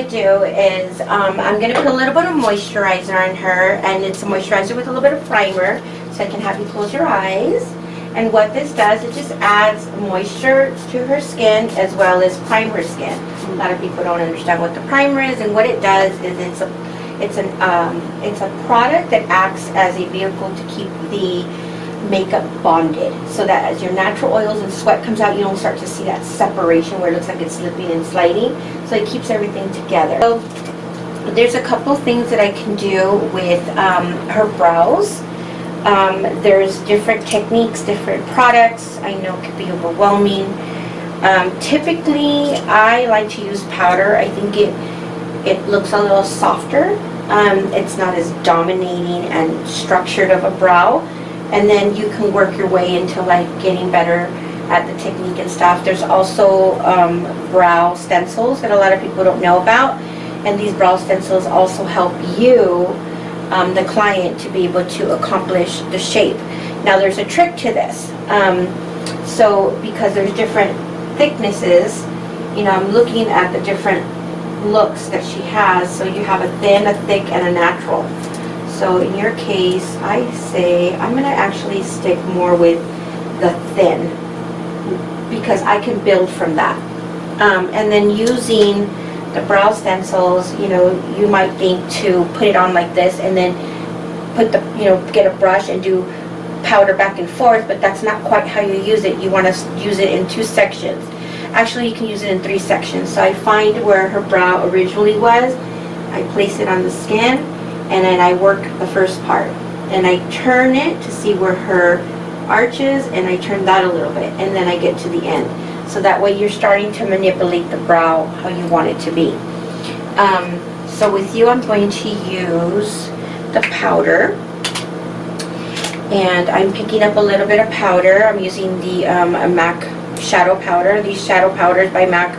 to do is I'm going to put a little bit of moisturizer on her, and it's a moisturizer with a little bit of primer, so I can have you close your eyes. And what this does, it just adds moisture to her skin as well as primer skin. A lot of people don't understand what the primer is, and what it does is it's a product that acts as a vehicle to keep the makeup bonded, so that as your natural oils and sweat comes out, you don't start to see that separation where it looks like it's slipping and sliding. So it keeps everything together. So there's a couple things that I can do with her brows. There's different techniques, different products. I know it could be overwhelming. Typically, I like to use powder. I think it looks a little softer. It's not as dominating and structured of a brow. And then you can work your way into like getting better at the technique and stuff. There's also brow stencils that a lot of people don't know about. And these brow stencils also help you, the client, to be able to accomplish the shape. Now there's a trick to this. So because there's different thicknesses, you know, I'm looking at the different looks that she has. So you have a thin, a thick, and a natural. So in your case, I say I'm going to actually stick more with the thin, because I can build from that. And then using the brow stencils, you know, you might think to put it on like this and then put the, you know, get a brush and do powder back and forth, but that's not quite how you use it. You want to use it in 2 sections. Actually, you can use it in 3 sections. So I find where her brow originally was, I place it on the skin, and then I work the first part. And I turn it to see where her arch is, and I turn that a little bit, and then I get to the end. So that way you're starting to manipulate the brow how you want it to be. So with you, I'm going to use the powder. And I'm picking up a little bit of powder. I'm using the MAC shadow powder. These shadow powders by MAC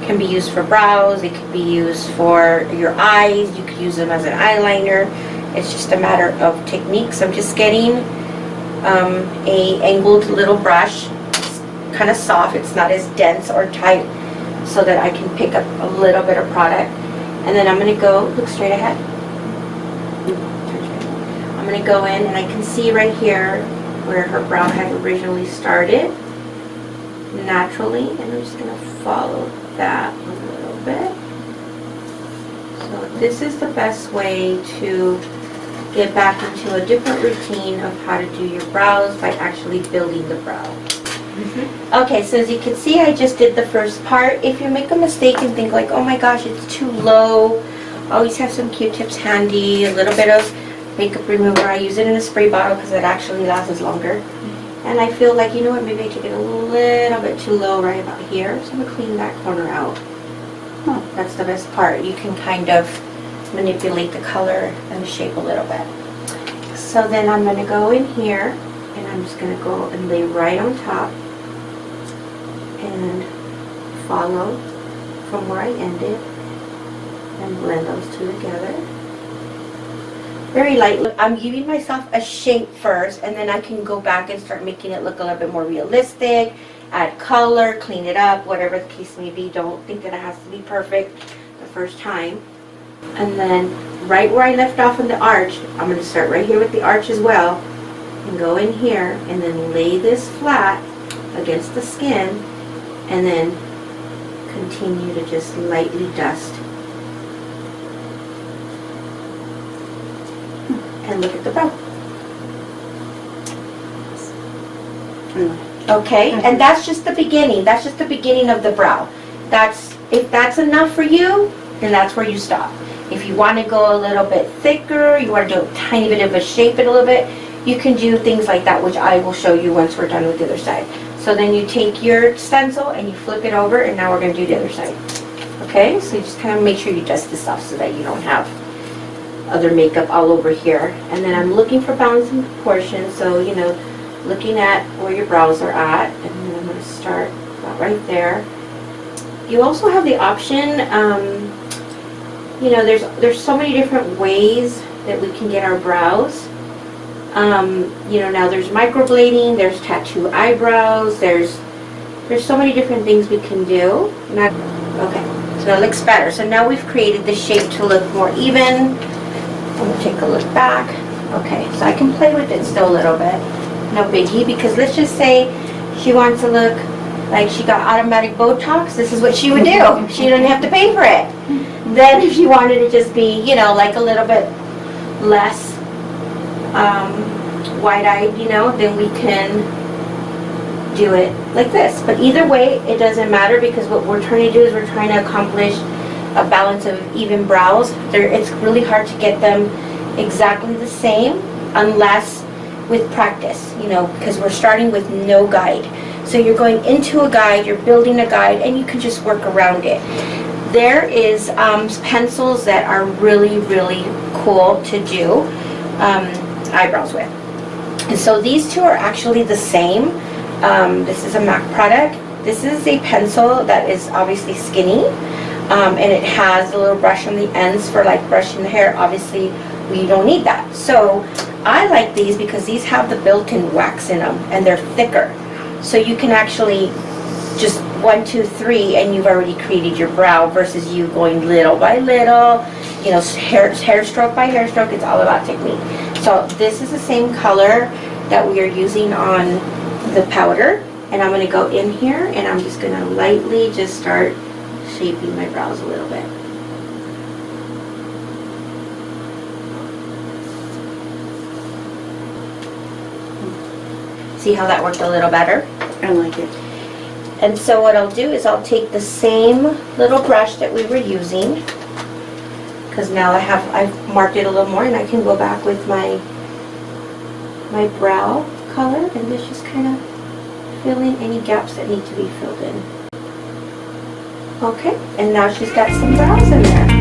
can be used for brows. It could be used for your eyes. You could use them as an eyeliner. It's just a matter of techniques. I'm just getting a angled little brush. It's kind of soft. It's not as dense or tight, so that I can pick up a little bit of product. And then I'm going to go, look straight ahead. I'm going to go in, and I can see right here where her brow had originally started naturally, and I'm just going to follow that a little bit. So this is the best way to get back into a different routine of how to do your brows, by actually building the brow. Okay, so as you can see, I just did the first part. If you make a mistake and think like, oh my gosh, it's too low, always have some Q-tips handy, a little bit of makeup remover. I use it in a spray bottle because it actually lasts longer. And I feel like, you know what, maybe I took it a little bit too low right about here. So I'm going to clean that corner out. That's the best part. You can kind of manipulate the color and the shape a little bit. So then I'm going to go in here, and I'm just going to go and lay right on top and follow from where I ended and blend those two together. Very lightly. I'm giving myself a shape first, and then I can go back and start making it look a little bit more realistic, add color, clean it up, whatever the case may be. Don't think that it has to be perfect the first time. And then right where I left off in the arch, I'm going to start right here with the arch as well, and go in here and then lay this flat against the skin, and then continue to just lightly dust. And look at the brow. Okay, and that's just the beginning. That's just the beginning of the brow. If that's enough for you, then that's where you stop. If you want to go a little bit thicker, you want to do a tiny bit of a shape it a little bit, you can do things like that, which I will show you once we're done with the other side. So then you take your stencil and you flip it over, and now we're going to do the other side. Okay, so you just kind of make sure you dust this off so that you don't have other makeup all over here. And then I'm looking for balance and proportion, so you know, looking at where your brows are at, and then I'm going to start about right there. You also have the option, you know, there's so many different ways that we can get our brows. You know, now there's microblading, there's tattoo eyebrows, there's so many different things we can do. Okay, So that looks better. So now we've created the shape to look more even. I'm gonna take a look back. Okay, so I can play with it still a little bit. No biggie, because let's just say she wants to look like she got automatic Botox. This is what she would do. She didn't have to pay for it. Then if you wanted to just be, you know, like a little bit less wide-eyed, you know, then we can do it like this. But either way, it doesn't matter, because what we're trying to do is we're trying to accomplish a balance of even brows. It's really hard to get them exactly the same unless with practice, you know, because we're starting with no guide. So you're going into a guide, you're building a guide, and you can just work around it. There is pencils that are really, really cool to do eyebrows with. And so these two are actually the same. This is a MAC product. This is a pencil that is obviously skinny, and it has a little brush on the ends for like brushing the hair. Obviously, we don't need that. So I like these because these have the built-in wax in them, and they're thicker. So you can actually just 1, 2, 3, and you've already created your brow, versus you going little by little, you know, hair stroke by hair stroke. It's all about technique. So this is the same color that we are using on the powder, and I'm going to go in here and I'm just going to lightly just start shaping my brows a little bit. See how that worked a little better? I like it. And so what I'll do is I'll take the same little brush that we were using, because now I've marked it a little more, and I can go back with my brow color and just kind of fill in any gaps that need to be filled in. Okay, and now she's got some brows in there.